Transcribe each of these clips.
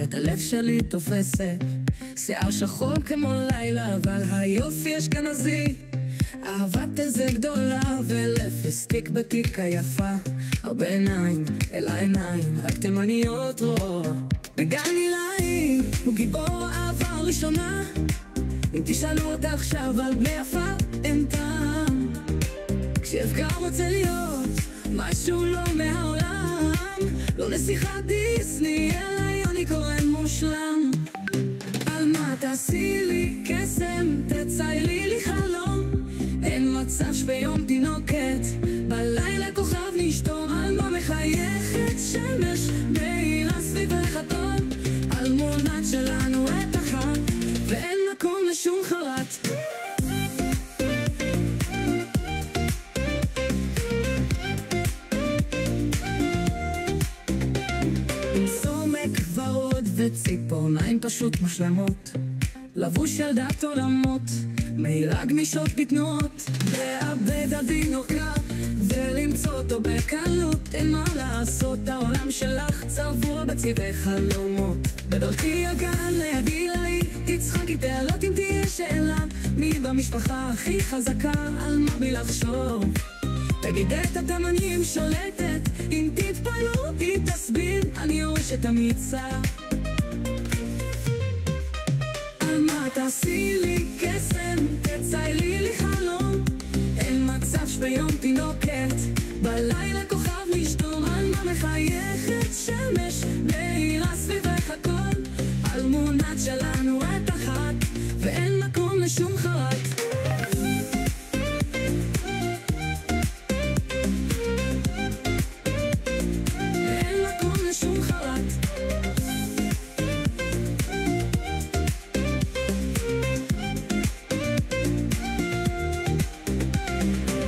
ואת הלב שלי תופסת. שיער שחור כמו לילה, אבל היופי אשכנזי. אהבת איזה גדולה, ולפסטיק בתיק היפה. הרבה עיניים אל העיניים, רק תימניות רואה. בגן עיליים, הוא גיבור אהבה ראשונה. אם תשאלו אותה עכשיו על בני יפה, אין טעם. כשאבקר רוצה להיות משהו לא מהעולם, לא נסיכת דיסני, אלא יוניקורן מושלם. על מה תעשי לי קסם, תציירי לי חלום. אין מצב שביום תינוקת, בלילה כוכב נשתום. על מה מחייכת שמש, מאירה סביבך אטום. על מונת שלנו את אחת, ואין מקום לשום חרט. עם סומק ורוד וציפורניים פשוט מושלמות, לבוש ילדת עולמות, מהירה גמישות בתנועות. לאבד הדינוקה ולמצוא אותו בקלות, אין מה לעשות, העולם שלך צבוע בצבעי חלומות. בדרכי הגן לידי לי, תצחקי תעלות אם תהיה שאלה, מי במשפחה הכי חזקה, על מה בי לחשוב. תגיד את התמנים שולטת, אם תתפלו היא תסביר, אני יורשת אמיצה. על מה תעשי לי קסם, תציירי לי חלום. אין מצב שביום תינוקת, בלילה כוכב נשתום. על מה מחייכת שמש, מאירה סביבך הכל. על מונת שלנו את אחת, ואין מקום לשום חרט.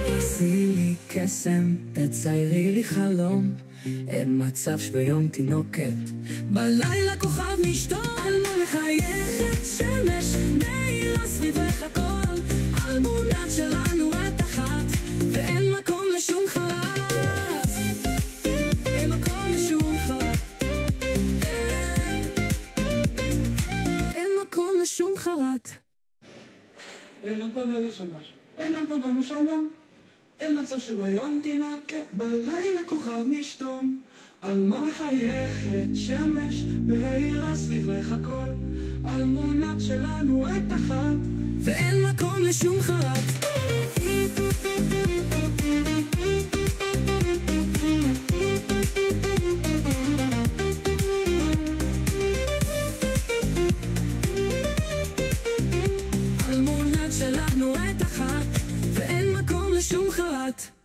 תעשי לי קסם, תציירי לי חלום. אין מצב שביום תינוקת, בלילה כוכב נשתום. על מה מחייכת שמש, מאירה סביבך הכל. על מונת שלנו את אחת, ואין מקום לשום חרט. אין מקום לשום חרט. אין מקום לשום חרט. אין מקום לשום משהו. אין מקום לשום משהו. אין מצב שביום תינוקת, בלילה כוכב נשתום. על מה מחייכת שמש, מאירה סביבך הכל. על מונת שלנו את אחת, ואין מקום לשום חרט. על מונת שלנו את אחת, ואין מקום לשום חרט.